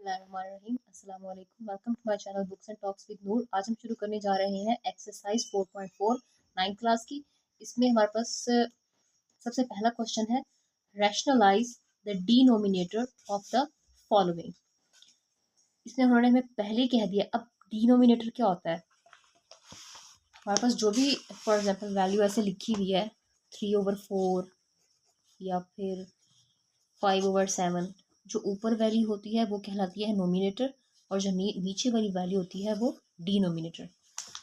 बिस्मिल्लाहिर्रहमानिर्रहीम। अस्सलाम वालेकुम। Welcome to my channel books and talks with Noor. आज हम शुरू करने जा रहे हैं एक्सरसाइज 4.4 9th क्लास की। इसमें हमारे पास सबसे पहला क्वेश्चन है, rationalise the denominator of the following. इसमें उन्होंने हमें पहले ही कह दिया। अब डिनोमिनेटर क्या होता है? हमारे पास जो भी फॉर एग्जांपल वैल्यू ऐसे लिखी हुई है 3/4 या फिर 5/7, जो ऊपर वैल्यू होती है वो कहलाती है नोमिनेटर और जो नीचे वाली वैल्यू होती है वो डिनोमिनेटर।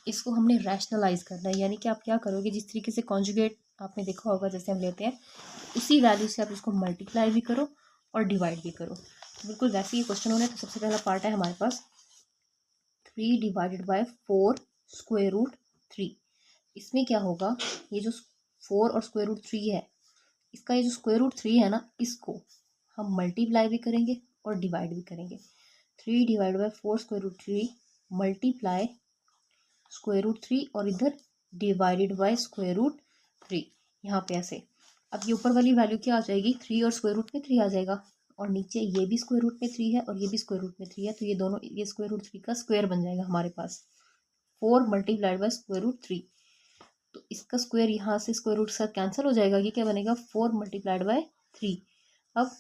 इसको हमने रैशनलाइज करना है, यानी कि आप क्या करोगे, जिस तरीके से कॉन्जुगेट आपने देखा होगा जैसे हम लेते हैं, उसी वैल्यू से आप इसको मल्टीप्लाई भी करो और डिवाइड भी करो। तो बिल्कुल वैसे ही क्वेश्चन होने। तो सबसे पहला पार्ट है हमारे पास 3/4 इसमें क्या होगा, ये जो 4 और √3 है, इसका ये जो √3 है ना, इसको हम मल्टीप्लाई भी करेंगे और डिवाइड भी करेंगे। 3/4 मल्टीप्लाई √3 और इधर डिवाइडेड बाय √3, यहाँ पे ऐसे। अब ये ऊपर वाली वैल्यू क्या आ जाएगी, 3 और √3 आ जाएगा, और नीचे ये भी √3 है और ये भी √3 है, तो ये दोनों ये √3 का स्क्वायर बन जाएगा हमारे पास। 4 मल्टीप्लाइड बाय √3, तो इसका स्क्वायर यहाँ से स्क्वायर रूट से कैंसिल हो जाएगा। ये क्या बनेगा, 4 मल्टीप्लाइड बाय 3। अब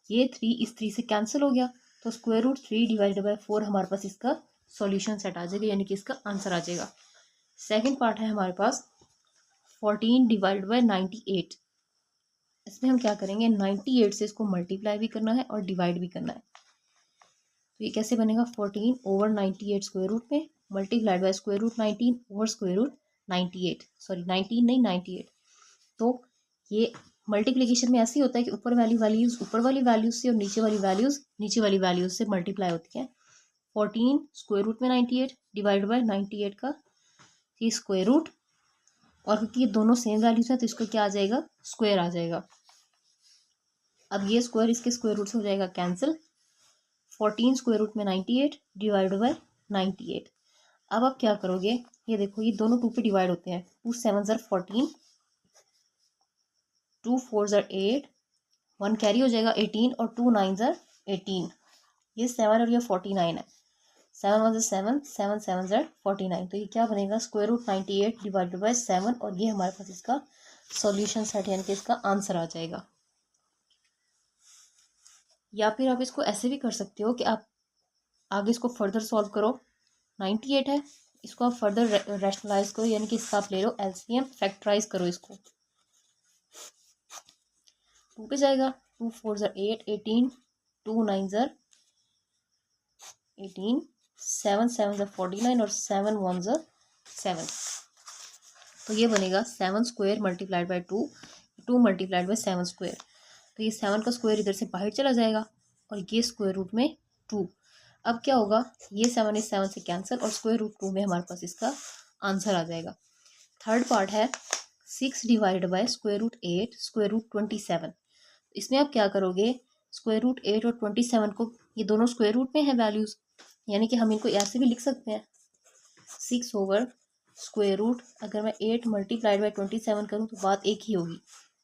ये 3 इस 3 से कैंसिल हो गया, तो √3 डिवाइडेड बाय 4 हमारे पास इसका सॉल्यूशन सेट आ जाएगा, यानी कि इसका आंसर आ जाएगा। सेकंड पार्ट है हमारे पास 14 डिवाइडेड बाय 98। इसमें हम क्या करेंगे, 98 से इसको मल्टीप्लाई भी करना है और डिवाइड भी करना है। तो ये कैसे बनेगा, 14/98 स्क्वायर रूट में मल्टीप्लाइड बाय √19 ओवर √98, सॉरी 19 नहीं 98। तो ये मल्टीप्लिकेशन में ऐसे ही होता है कि ऊपर वाली वैल्यूज ऊपर वाली वैल्यूज से और नीचे वाली वैल्यूज नीचे वाली वैल्यूज से मल्टीप्लाई होती है। 14 स्क्वायर रूट में 98 डिवाइड बाय 98 का ये स्क्वायर रूट, और क्योंकि ये दोनों सेम वैल्यूज है तो इसको क्या आ जाएगा, स्क्वायर आ जाएगा। अब ये स्क्वायर इसके स्क्वायर रूट से हो जाएगा कैंसिल। 14 स्क्वायर रूट में 98 डिवाइड बाय 98। अब आप क्या करोगे, ये देखो ये दोनों 2 पे डिवाइड होते हैं। 2 7 14, 2 4 8, 1 कैरी हो जाएगा 18, और 2 9 18। ये 7 और ये 49 है। 7 1 7, 7 7 49। तो ये क्या बनेगा, √98 डिवाइडेड बाय 7, और ये हमारे पास इसका सॉल्यूशन सेट यानी कि इसका आंसर आ जाएगा। या फिर आप इसको ऐसे भी कर सकते हो कि आप आगे इसको फर्दर सॉल्व करो। 98 है, इसको आप फर्दर रैशनलाइज करो, यानी कि इसका आप ले लो एलसीएम, फैक्टराइज करो इसको। 2 पे जाएगा, 2 4 8, 18, 2 9 18, 7 7 49, और 7 1 7। तो ये बनेगा 7 square multiplied by 2, 2 multiplied by 7 square. तो ये 7 का स्क्वायर इधर से बाहर चला जाएगा, और ये स्क्वायर रूट में 2। अब क्या होगा, ये 7 इस 7 से कैंसिल, और √2 में हमारे पास इसका आंसर आ जाएगा। थर्ड पार्ट है 6 डिवाइडेड बाय √8 √27। इसमें आप क्या करोगे, √8 और 27 को, ये दोनों स्क्वायर रूट में है वैल्यूज, यानी कि हम इनको ऐसे भी लिख सकते हैं 6 ओवर स्क्वायर रूट। अगर मैं 8 मल्टीप्लाइड बाय 27 करूँ तो बात एक ही होगी।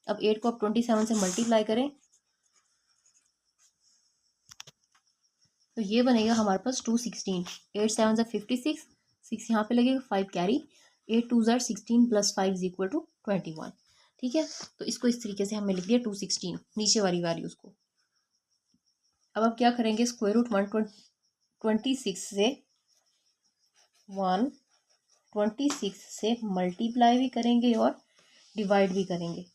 अब 8 को आप 27 से मल्टीप्लाई करें तो ये बनेगा हमारे पास 216। 8 7 56, 6 यहाँ पे लगेगा, 5 कैरी, 8 2 16 + 5 = 21। ठीक है, तो इसको इस तरीके से हमने लिख दिया 216 नीचे वाली वैल्यूज को। अब आप क्या करेंगे, √126 से मल्टीप्लाई भी करेंगे और डिवाइड भी करेंगे।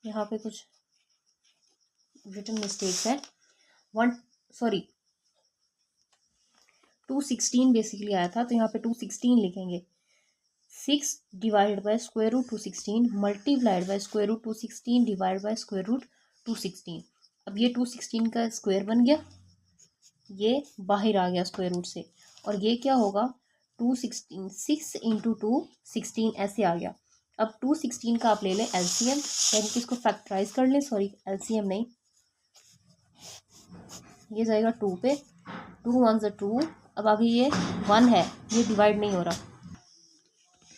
यहाँ पे कुछ रिटन मिस्टेक्स है। 216 बेसिकली आया था, तो यहाँ पे 216 लिखेंगे। 6 divided by √216 multiplied by √216 divide by √216। अब ये 216 का स्क्वायर बन गया, ये बाहर आ गया स्क्वायर रूट से, और ये क्या होगा 216, 6 × 2 16 ऐसे आ गया। अब 216 का आप ले लें एलसीएम, यानी कि इसको फैक्टराइज कर लें, सॉरी एलसीएम नहीं, ये जाएगा 2 पे, 2 1 2। अब आगे ये 1 है, ये डिवाइड नहीं हो रहा।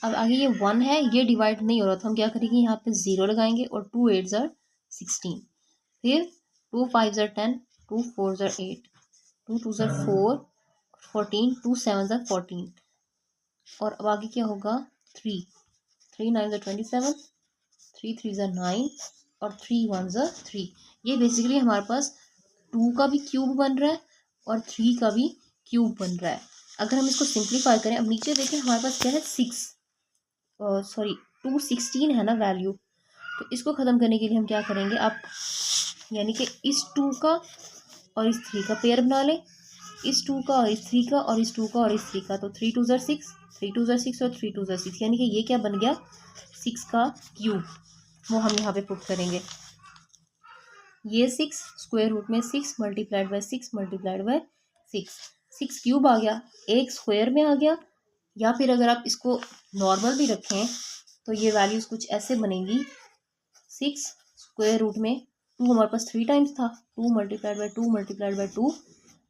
अब आगे ये 1 है, ये डिवाइड नहीं हो रहा, तो हम क्या करेंगे, यहाँ पे 0 लगाएंगे, और 2 8 16। फिर 2 5 ज़र 10, 2 4 ज़र 8, 2 2 ज़र 4 14, 2 7 ज़र 14 और अब आगे क्या होगा 3 3 9 ज़र 27, 3 3 ज़र 9 और 3 1 ज़र 3। ये बेसिकली हमारे पास 2 का भी क्यूब बन रहा है और 3 का भी क्यूब बन रहा है। अगर हम इसको सिंप्लीफाई करें, अब नीचे देखें हमारे पास क्या है 216 है ना वैल्यू। तो इसको ख़त्म करने के लिए हम क्या करेंगे, आप यानी कि इस 2 का और इस 3 का पेयर बना लें, इस 2 का और इस 3 का और इस 2 का और इस 3 का। तो 3 2 ज़र 6, 3 2 ज़र 6 और 3 2 ज़र 6, यानी कि ये क्या बन गया 6 का क्यूब। वो हम यहाँ पे पुट करेंगे। ये 6 स्क्वायर रूट में 6 multiplied by 6 multiplied by 6 cube आ गया, एक स्क्वायर में आ गया। या फिर अगर आप इसको नॉर्मल भी रखें तो ये वैल्यूज़ कुछ ऐसे बनेंगी। 6 स्क्वायर रूट में 2 हमारे पास 3 टाइम्स था, 2 multiplied by 2 multiplied by 2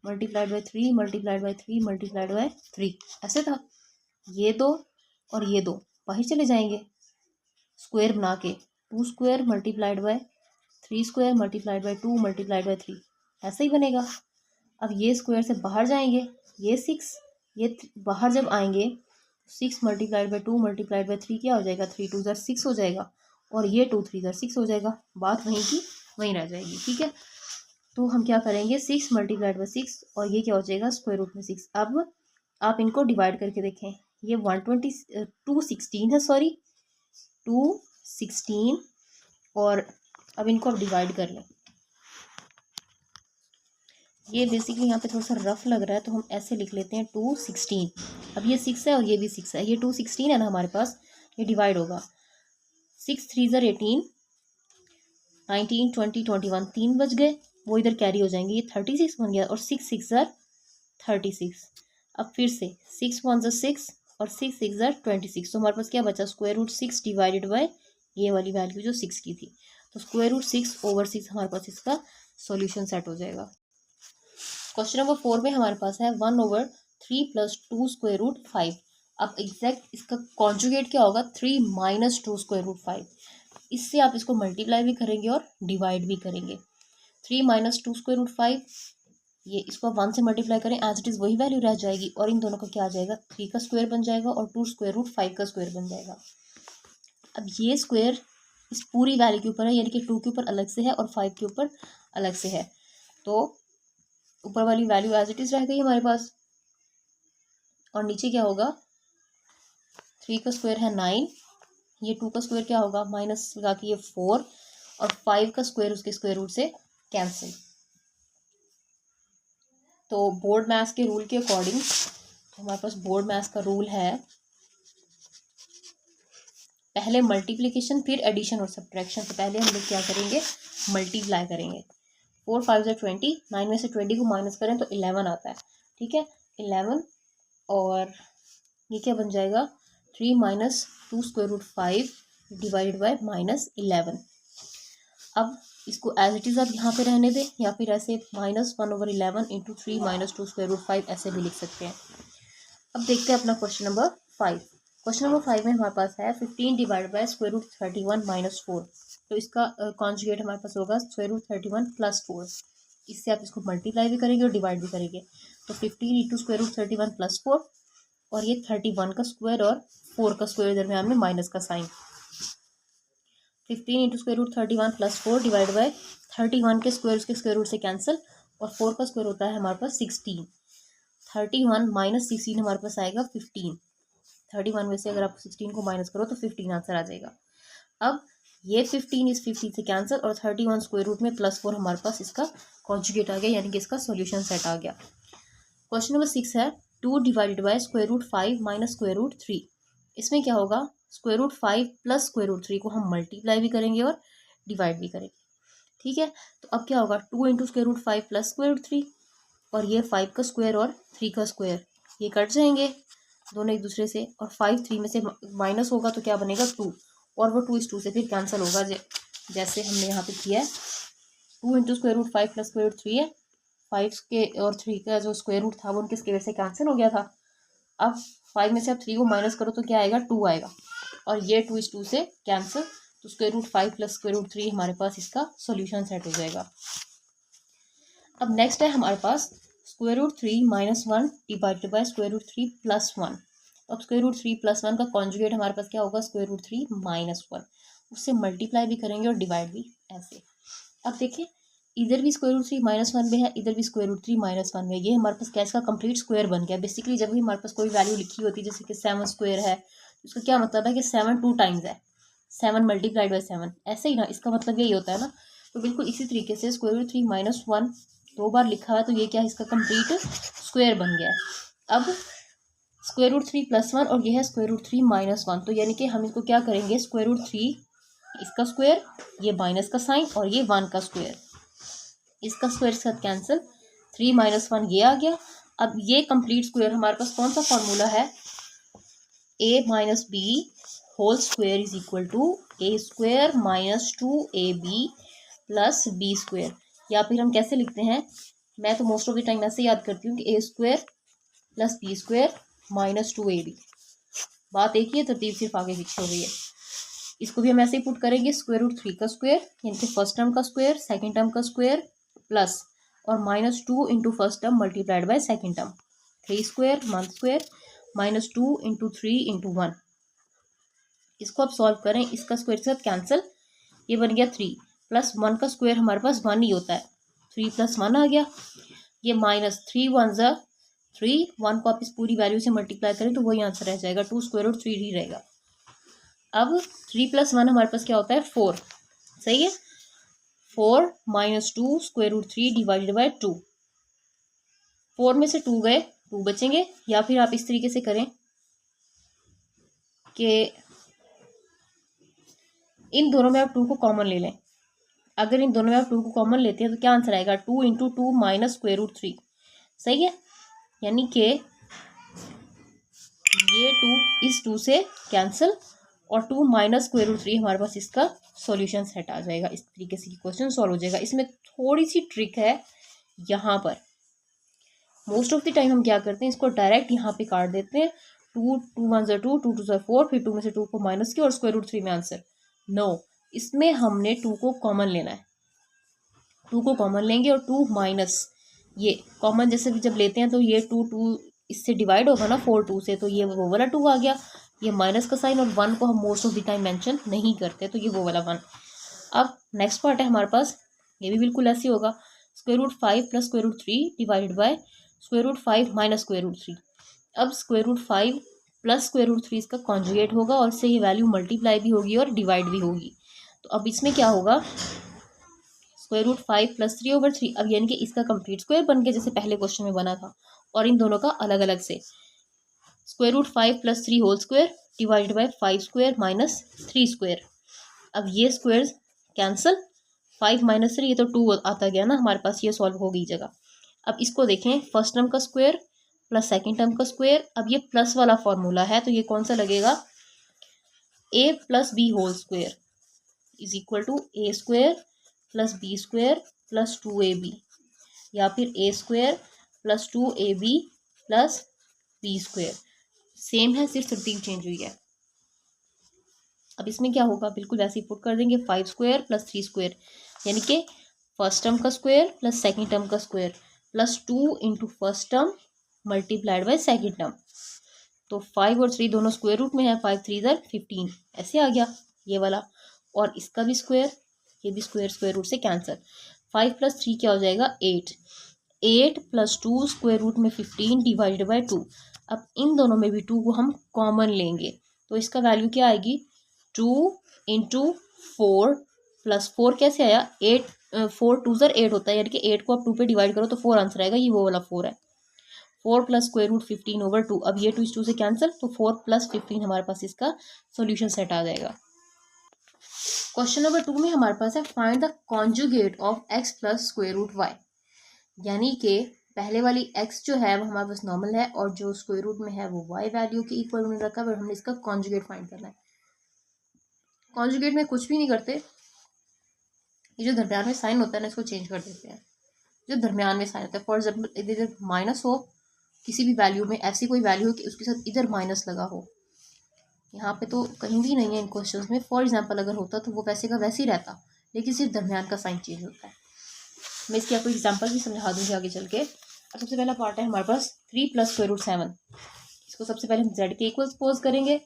multiplied by 3 multiplied by 3 multiplied by 3 ऐसे था। ये दो और ये दो बाहर चले जाएंगे स्क्वायर बना के, 2 square multiplied by 3 square multiplied by 2 multiplied by 3 ऐसा ही बनेगा। अब ये स्क्वायर से बाहर जाएंगे, ये 6 बाहर जब आएंगे 6 मल्टीप्लाइड बाय 2 मल्टीप्लाइड बाय 3 क्या हो जाएगा 3 2 ज़र 6 हो जाएगा और ये 2 3 ज़र 6 हो जाएगा। बात वहीं की वहीं रह जाएगी। ठीक है, तो हम क्या करेंगे 6 मल्टीप्लाइड बाय 6 और ये क्या हो जाएगा स्क्वायर रूट में 6। अब आप इनको डिवाइड करके देखें, ये 216 है, सॉरी 216 और अब इनको आप डिवाइड कर लें। ये बेसिकली यहाँ पे थोड़ा सा रफ लग रहा है तो हम ऐसे लिख लेते हैं 216। अब ये 6 है और ये भी 6 है, ये 216 है ना हमारे पास, ये डिवाइड होगा 6 3 ज़र 18, 19 20 21 3 बच गए, वो इधर कैरी हो जाएंगे, ये 36 बन गया और 6 6 ज़र 36। अब फिर से 6 1 ज़र 6 और 6 6 ज़र 26। तो हमारे पास क्या बचा स्क्वायर रूट 6 डिवाइडेड बाय ये वाली वैल्यू जो 6 की थी। तो स्क्वायर रूट 6/6 हमारे पास इसका सॉल्यूशन सेट हो जाएगा। क्वेश्चन नंबर 4 में हमारे पास है 1/3 + 2 स्क्वायर रूट 5। अब एग्जैक्ट इसका कॉन्जुगेट क्या होगा 3 - 2 स्क्वायर रूट 5। इससे आप इसको मल्टीप्लाई भी करेंगे और डिवाइड भी करेंगे। 3 - 2 स्क्वायर रूट 5, ये इसको 1 से मल्टीप्लाई करें एज इट इज़ वही वैल्यू रह जाएगी और इन दोनों का क्या आ जाएगा 3 का स्क्वायर बन जाएगा और 2 स्क्वायर रूट 5 का स्क्वायर बन जाएगा। अब ये स्क्वायर इस पूरी वैल्यू के ऊपर है, यानी कि 2 के ऊपर अलग से है और 5 के ऊपर अलग से है। तो ऊपर वाली वैल्यू एज इट इज़ रह गई हमारे पास और नीचे क्या होगा 3 का स्क्वायर है 9, ये 2 का स्क्वायर क्या होगा माइनस लगा के ये 4 और 5 का स्क्वायर उसके स्क्वायर रूट से कैंसिल। तो बोर्ड मैथ्स के रूल के अकॉर्डिंग हमारे पास बोर्ड मैथ्स का रूल है पहले मल्टीप्लिकेशन फिर एडिशन और सब्ट्रैक्शन। तो पहले हम लोग क्या करेंगे मल्टीप्लाई करेंगे। 4 5 ज़र 20, 9 में से 20 को माइनस करें तो 11 आता है। ठीक है 11 और ये क्या बन जाएगा 3 - 2 स्क्वायर रूट 5 डिवाइडेड बाय -11। अब इसको एज इट इज़ आप यहाँ पे रहने दें या फिर ऐसे -1/11 × 3 - 2 स्क्वायर रूट 5 ऐसे भी लिख सकते हैं। अब देखते हैं अपना क्वेश्चन नंबर 5। क्वेश्चन नंबर 5 में हमारे पास है 15 डिवाइड बाय स्क्वायर रूट 31 - 4। तो इसका कॉन्जुगेट हमारे पास होगा स्क्वायर रूट 31 + 4। इससे आप इसको मल्टीप्लाई भी करेंगे और डिवाइड भी करेंगे। तो 15 × स्क्वायर रूट 31 + 4 और ये 31 का स्क्वायर और 4 का स्क्वायर दरमियान में माइनस का sign. 15 × square root 31 + 4 divide by 31 के स्क्वायर उसके स्क्वायर रूट से कैंसिल और 4 का स्क्वायर होता है हमारे पास 16। 31 - 16 हमारे पास आएगा 15। 31 में से अगर आप 16 को माइनस करो तो 15 आंसर आ जाएगा। अब ये 15 इस 15 से कैंसिल और 31 स्क्वायर रूट में +4 हमारे पास इसका कॉन्जुगेट आ गया, यानी कि इसका सॉल्यूशन सेट आ गया। क्वेश्चन नंबर 6 है 2 divided by square root 5 - square root 3। इसमें क्या होगा स्क्वायर रूट 5 + स्क्वायर रूट 3 को हम मल्टीप्लाई भी करेंगे और डिवाइड भी करेंगे। ठीक है, तो अब क्या होगा 2 × स्क्वायर रूट 5 + स्क्वायर रूट 3 और ये 5 का स्क्वायर और 3 का स्क्वायर ये कट जाएंगे दोनों एक दूसरे से और 5 3 में से माइनस होगा तो क्या बनेगा 2 और वो 2 इस 2 से फिर कैंसिल होगा जैसे हमने यहाँ पे किया है। 2 × स्क्वायर रूट 5 + स्क्वायर रूट 3 है, 5 के और 3 का जो स्क्वायर रूट था वो उनके स्क्वायर से कैंसिल हो गया था। अब 5 में से आप 3 को माइनस करो तो क्या आएगा 2 आएगा और ये 2 इस 2 से कैंसिल। तो स्क्वायर रूट 5 + स्क्वायर रूट 3 हमारे पास इसका सॉल्यूशन सेट हो जाएगा। अब नेक्स्ट है हमारे पास square root 3 minus 1 divided by square root 3 plus 1। अब स्क्वायर रूट 3 प्लस 1 का कॉन्जुगेट हमारे पास क्या होगा, स्क्वायर रूट 3 माइनस 1। उससे मल्टीप्लाई भी करेंगे और डिवाइड भी ऐसे। अब देखिए इधर भी स्क्वायर रूट 3 माइनस 1 में है, इधर भी स्क्वायर रूट 3 माइनस 1 में, ये हमारे पास क्या इसका कंप्लीट स्क्वायर बन गया। बेसिकली जब भी हमारे पास कोई वैल्यू लिखी होती है जैसे कि 7 स्क्वायर है, उसका क्या मतलब है कि 7 2 टाइम्स है, 7 मल्टीप्लाइड बाई 7, ऐसे ही ना, इसका मतलब यही होता है ना। तो बिल्कुल इसी तरीके से स्क्वायर रूट 3 माइनस 1 2 बार लिखा है तो ये क्या है, इसका कंप्लीट स्क्वायर बन गया है। अब स्क्वायर रूट 3 प्लस 1 और ये है स्क्वायर रूट 3 माइनस 1, तो यानी कि हम इसको क्या करेंगे, स्क्वायर रूट 3 इसका स्क्वायर, ये माइनस का साइन और ये 1 का स्क्वायर, इसका स्क्वायर के साथ कैंसिल, 3 माइनस 1 ये आ गया। अब ये कंप्लीट स्क्वायर हमारे पास कौन सा फॉर्मूला है, a minus B whole square is equal to A square minus 2ab plus B square. या फिर हम कैसे लिखते हैं, मैं तो मोस्ट ऑफ द टाइम ऐसे याद करती हूँ कि A square plus B square minus 2ab। बात एक ही है, तरतीब सिर्फ आगे पीछे हो गई है। इसको भी हम ऐसे ही पुट करेंगे, स्क्वायर रूट 3 का स्क्वायर यानी कि फर्स्ट टर्म का स्क्वायर सेकेंड टर्म का स्क्वायर प्लस और minus 2 into first term multiplied by second term, 3 square 1 square minus 2 into 3 into 1। इसको आप सॉल्व करें, इसका स्क्वायर के साथ कैंसिल, ये बन गया 3 प्लस 1 का स्क्वायर हमारे पास 1 ही होता है, 3 प्लस 1 आ गया। ये माइनस 3 1 ज़ा 3, 1 को आप इस पूरी वैल्यू से मल्टीप्लाई करें तो वही आंसर रह जाएगा, 2 स्क्वायर रूट 3 ही रहेगा। अब 3 प्लस 1 हमारे पास क्या होता है 4, सही है। 4 minus 2 square root 3 divided by 2, 4 में से 2 गए 2 बचेंगे। या फिर आप इस तरीके से करें कि इन दोनों में आप 2 को कॉमन ले लें। अगर इन दोनों में आप 2 को कॉमन लेते हैं तो क्या आंसर आएगा, 2 इंटू 2 माइनस स्क्वायर रूट 3, सही है। यानी कि ये 2 इस 2 से कैंसिल और 2 माइनस स्क्वायर रूट 3 हमारे पास इसका सॉल्यूशन सेट आ जाएगा। इस तरीके से क्वेश्चन सॉल्व हो जाएगा। इसमें थोड़ी सी ट्रिक है यहाँ पर, मोस्ट ऑफ द टाइम हम क्या करते हैं, इसको डायरेक्ट यहाँ पे काट देते हैं, 2 2 1 ज़ा 2 2 2 ज़ा 4, फिर 2 में से 2 को माइनस किया और स्क्वायर रूट 3 में आंसर। नो, इसमें हमने 2 को कॉमन लेना है, 2 को कॉमन लेंगे और 2 माइनस ये कॉमन जैसे भी जब लेते हैं तो ये 2 2 इससे डिवाइड होगा ना 4 2 से, तो ये वो वाला 2 आ गया, ये माइनस का साइन और 1 को हम most of the time mention नहीं करते, तो ये वो वाला 1। अब नेक्स्ट पार्ट है हमारे पास, ये भी बिल्कुल ऐसे होगा, square root 5 plus square root 3 divided by square root 5 minus square root 3। अब square root 5 plus square root 3 इसका कॉन्जुगेट होगा और इससे ये वैल्यू मल्टीप्लाई भी होगी और डिवाइड भी होगी। तो अब इसमें क्या होगा, स्क्वायर रूट 5 प्लस 3 ओवर 3, अब यानी कि इसका कंप्लीट स्क्वायर बन गया जैसे पहले क्वेश्चन में बना था, और इन दोनों का अलग अलग से square root 5 plus 3 whole square divided by 5 square minus 3 square. अब ये स्क्वायर कैंसिल, 5 माइनस 3 ये तो 2 आता गया ना हमारे पास, ये सॉल्व हो गई जगह। अब इसको देखें, फर्स्ट टर्म का स्क्वायर प्लस सेकेंड टर्म का स्क्वायर, अब ये प्लस वाला फॉर्मूला है तो ये कौन सा लगेगा, a plus B whole square is equal to A square plus B square plus 2ab, या फिर A square plus 2ab plus B square. Same है, सिर्फ तरतीब चेंज हुई है। अब इसमें क्या होगा, बिल्कुल ऐसे ही पुट कर देंगे, 5 स्क्वायर प्लस 3 स्क्वायर यानी कि फर्स्ट टर्म का स्क्वायर प्लस सेकेंड टर्म का square plus 2 into first term multiplied by second term. तो 5 और 3 दोनों स्क्वायर रूट में है, 5 3 ज़र 15 ऐसे आ गया ये वाला, और इसका भी स्क्वायर, ये भी स्क्वायर स्क्वायर रूट से कैंसिल, 5 प्लस 3 क्या हो जाएगा 8, 8 प्लस 2 स्क्वायर रूट में 15 डिवाइडेड बाई 2। अब इन दोनों में भी 2 को हम कॉमन लेंगे तो इसका वैल्यू क्या आएगी, 2 इंटू 4 प्लस 4 कैसे आया, 8 4 2 ज़र 8 होता है, यानी कि 8 को आप 2 पे डिवाइड करो तो 4 आंसर आएगा, ये वो वाला 4 है। 4 प्लस स्क्वायर रूट 15 ओवर 2, अब ये 2 इस 2 से कैंसिल, तो 4 प्लस 15 हमारे पास इसका सॉल्यूशन सेट आ जाएगा। क्वेश्चन नंबर 2 में हमारे पास है find the conjugate of x plus square root Y, यानी कि पहले वाली x जो है वो हमारे पास नॉर्मल है और जो स्क्वायर रूट में है वो y वैल्यू के इक्वल में रखा है, और हमने इसका कॉन्जुगेट फाइंड करना है। कॉन्जुगेट में कुछ भी नहीं करते, ये जो दरम्यान में साइन होता है ना इसको चेंज कर देते हैं। जो दरम्यान में साइन होता है, फॉर एग्जाम्पल इधर माइनस हो, किसी भी वैल्यू में ऐसी कोई वैल्यू हो कि उसके साथ इधर माइनस लगा हो, यहाँ पे तो कहीं भी नहीं है इन क्वेश्चंस में। फॉर एग्जांपल अगर होता तो वो वैसे का वैसे ही रहता, लेकिन सिर्फ दरमियान का साइन चेंज होता है। मैं इसकी आपको एग्जांपल भी समझा दूँगी आगे चल के। अब सबसे पहला पार्ट है हमारे पास 3 + √7। इसको सबसे पहले हम z के इक्वल सपोज करेंगे।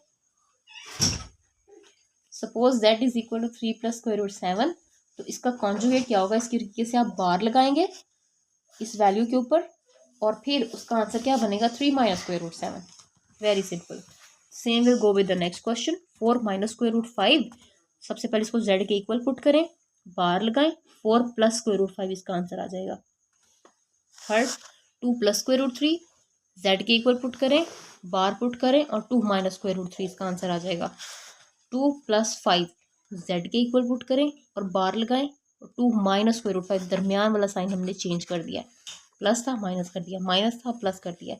Suppose z is equal to 3 + √7, तो इसका कॉन्जुगेट क्या होगा, इसके तरीके से आप बार लगाएंगे इस वैल्यू के ऊपर और फिर उसका आंसर क्या बनेगा, 3 - √7। Very simple. Same will go with the next question. 4 - √5। सबसे पहले इसको z के इक्वल पुट करें, बार लगाएं, 4 + √5 इसका आंसर आ जाएगा। थर्ड 2 + √3, z के इक्वल पुट करें, बार पुट करें और 2 - √3 इसका आंसर आ जाएगा। 2 + 5, z के इक्वल पुट करें और बार लगाएं और 2 - √5, दरमियान वाला साइन हमने चेंज कर दिया, प्लस था माइनस कर दिया, माइनस था प्लस कर दिया।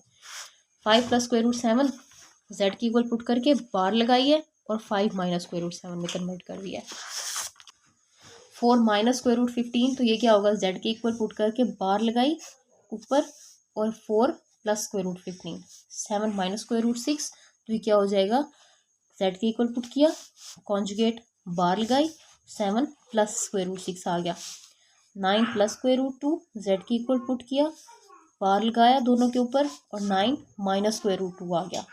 5 + √7, z की इक्वल पुट करके बार लगाइए और 5 - √7 में कन्वर्ट कर दिया। 4 - √15, तो ये क्या होगा, z के इक्वल पुट करके बार लगाई ऊपर और 4 + √15। 7 - √6, तो ये क्या हो जाएगा, z के इक्वल पुट किया, कॉन्जुगेट बार लगाई, 7 + √6 आ गया। 9 + √2, z के इक्वल पुट किया, बार लगाया दोनों के ऊपर और 9 - √2 आ गया।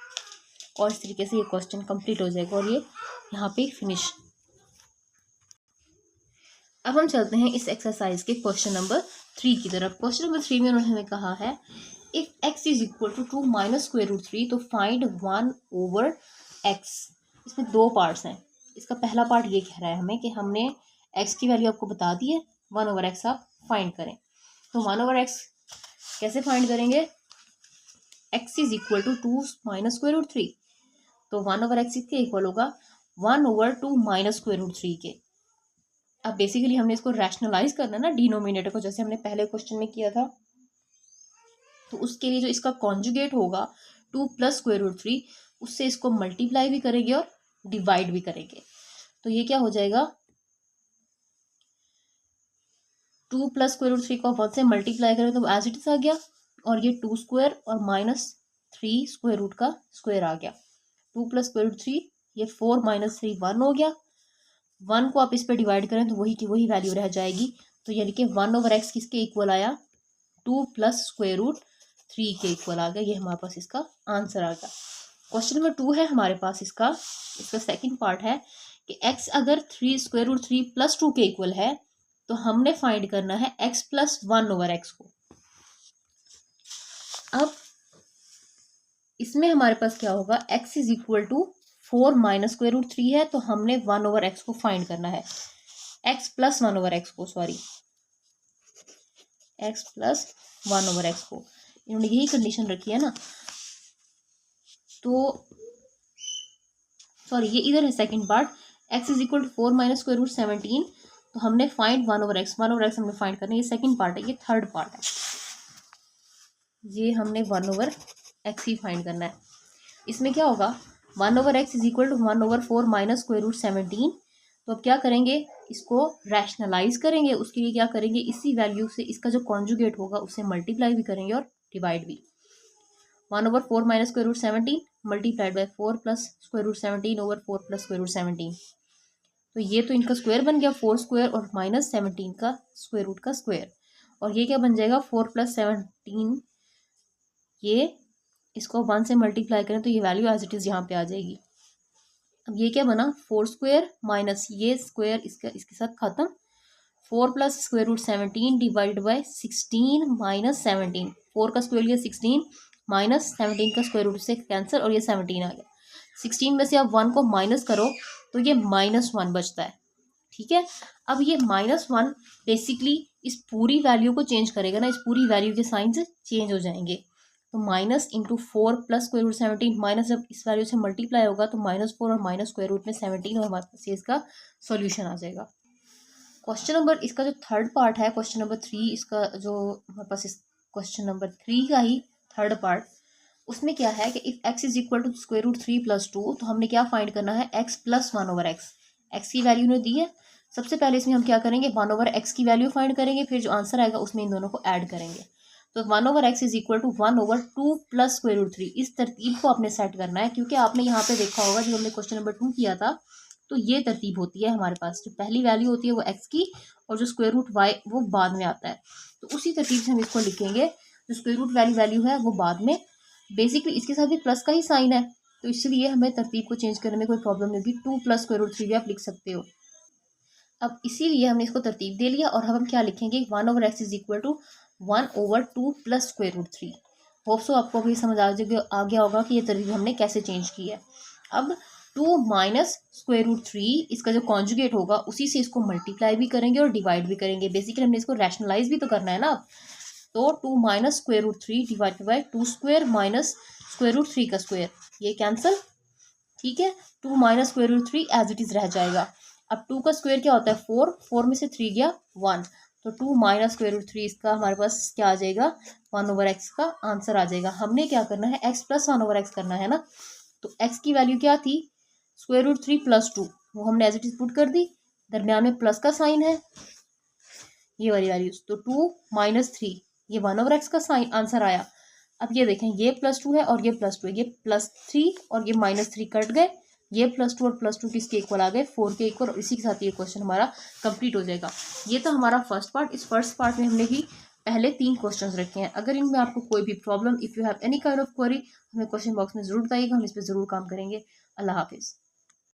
और इस तरीके से ये क्वेश्चन कंप्लीट हो जाएगा और ये यहाँ पे फिनिश। अब हम चलते हैं इस एक्सरसाइज के क्वेश्चन नंबर 3 की तरफ। क्वेश्चन नंबर 3 में उन्होंने कहा है if x is equal to 2 - √3 तो फाइंड 1/x। इसमें दो पार्ट्स हैं। इसका पहला पार्ट ये कह रहा है हमें कि हमने x की वैल्यू आपको बता दी है, 1/x आप फाइंड करें। तो 1/x कैसे फाइंड करेंगे, x इज इक्वल टू 2 - √3, तो 1/x इसके इक्वल होगा 1/2 - √3 के। अब बेसिकली हमने इसको रैशनलाइज करना है ना डिनोमिनेटर को, जैसे हमने पहले क्वेश्चन में किया था। तो उसके लिए जो इसका कॉन्जुगेट होगा 2 + √3, उससे इसको मल्टीप्लाई भी करेंगे और डिवाइड भी करेंगे। तो ये क्या हो जाएगा, 2 + √3 को 1 से मल्टीप्लाई करें तो एज इट इज आ गया, और ये 2² और -3 स्क्वायर रूट का स्क्वायर आ गया। 2 + √3, ये 4 - 3 1 हो गया। 1 को आप इस पर डिवाइड करें तो वही की वही वैल्यू रह जाएगी। तो यानी कि 1/x किसके इक्वल आया, 2 + √3 के इक्वल आ गया। ये हमारे पास इसका आंसर आ गया। क्वेश्चन नंबर 2 है हमारे पास, इसका सेकंड पार्ट है कि x अगर 3√3 + 2 के इक्वल है तो हमने फाइंड करना है x + 1/x को। अब इसमें हमारे पास क्या होगा, x इज इक्वल टू 4 - √3 है, तो हमने 1/x को फाइंड करना है, x + 1/x को, सॉरी x + 1/x को। इन्होंने यही कंडीशन रखी है ना, तो सॉरी ये इधर है second part, x is equal to 4 - √17, तो हमने फाइंड 1/x हमने फाइंड करना है। ये सेकंड पार्ट है, ये थर्ड पार्ट है, ये हमने 1/x ही फाइंड करना है। इसमें क्या होगा, 1/x इज इक्वल टू 1/4 - √17। तो अब क्या करेंगे, इसको रैशनलाइज करेंगे। उसके लिए क्या करेंगे, इसी वैल्यू से इसका जो कॉन्जुगेट होगा उससे मल्टीप्लाई भी करेंगे और डिवाइड भी। 1/4 - √17 मल्टीप्लाइड बाय 4 + √17/4 + √17। तो ये तो इनका स्क्वायर बन गया, 4² और -17 का स्क्वायर रूट का स्क्वायर। और ये क्या बन जाएगा, 4 + 17, ये इसको 1 से मल्टीप्लाई करें तो ये वैल्यू एज इट इज यहाँ पे आ जाएगी। अब ये क्या बना, 4² माइनस ये स्क्वायर इसके साथ खत्म, 4 + √17 डिवाइड बाय 16 - 17। 4 का स्क्वायर लिया 16 माइनस 17 का स्क्वायर रूट से कैंसिल और ये 17 आ गया। 16 में से आप 1 को माइनस करो तो ये -1 बचता है। ठीक है, अब ये -1 बेसिकली इस पूरी वैल्यू को चेंज करेगा ना, इस पूरी वैल्यू के साइंस चेंज हो जाएंगे। तो -4 + √17 माइनस जब इस वैल्यू से मल्टीप्लाई होगा तो -4 और माइनस स्क्वायर रूट में 17 और हमारे पास इसका सॉल्यूशन आ जाएगा। क्वेश्चन नंबर इसका जो थर्ड पार्ट है, क्वेश्चन नंबर 3, इसका जो हमारे पास इस क्वेश्चन नंबर 3 का ही थर्ड पार्ट, उसमें क्या है कि if x is equal to √3 + 2, तो हमने क्या फाइंड करना है, x + 1/x। x की वैल्यू ने दी है, सबसे पहले इसमें हम क्या करेंगे, 1/x की वैल्यू फाइंड करेंगे, फिर जो आंसर आएगा उसमें इन दोनों को ऐड करेंगे। तो 1/x इज इक्वल टू 1/2 + √3। इस तरतीब को आपने सेट करना है, क्योंकि आपने यहाँ पे देखा होगा जब हमने क्वेश्चन नंबर 2 किया था तो ये तरतीब होती है हमारे पास, जो पहली वैल्यू होती है वो x की और जो स्क्वायर रूट y वो बाद में आता है। तो उसी तरतीब से हम इसको लिखेंगे, जो स्क्वायर रूट वाली वैल्यू है वो बाद में, बेसिकली इसके साथ भी प्लस का ही साइन है, तो इसलिए हमें तरतीब को चेंज करने में कोई प्रॉब्लम नहीं होगी। 2 प्लस स्क्वायर रूट 3 भी आप लिख सकते हो। अब इसीलिए हमने इसको तरतीब दे लिया और अब हम क्या लिखेंगे, 1/x is equal to 1/2 plus square root 3। Hope so आपको अभी समझ आ गया होगा कि ये तरतीब हमने कैसे चेंज की है। अब 2 माइनस स्क्वायर रूट 3 इसका जो कॉन्जुगेट होगा उसी से इसको मल्टीप्लाई भी करेंगे और डिवाइड भी करेंगे। बेसिकली हमने इसको रैशनलाइज भी तो करना है ना। तो 2 minus square root 3 divide by 2 square minus square root 3 का स्क्वायर, ये कैंसिल, ठीक है। 2 minus square root 3 as it is रह जाएगा। अब 2 का स्क्वायर क्या होता है 4, 4 में से 3 गया 1, तो 2 माइनस स्क्वायर रूट 3 इसका हमारे पास क्या आ जाएगा, 1/x का आंसर आ जाएगा। हमने क्या करना है, x प्लस 1/x करना है ना। तो x की वैल्यू क्या थी, स्क्वायर रूट 3 प्लस 2, वो हमने एज इट इज पुट कर दी, दरम्यान में प्लस का साइन है, ये वाली वैल्यूज। तो 2 माइनस 3 ये 1/x का साइन आंसर आया। अब ये देखें, ये +2 है और ये +2 है, ये +3 और ये -3 कट गए, ये +2 और +2 किसके इक्वल आ गए, 4 के इक्वल। और इसी के साथ ये क्वेश्चन हमारा कंप्लीट हो जाएगा। ये तो हमारा फर्स्ट पार्ट। इस फर्स्ट पार्ट में हमने ही पहले 3 क्वेश्चंस रखे हैं। अगर इनमें आपको कोई भी problem, if you have any kind of query, हमें क्वेश्चन बॉक्स में ज़रूर बताइएगा, हम इस पर ज़रूर काम करेंगे। अल्लाह हाफिज़।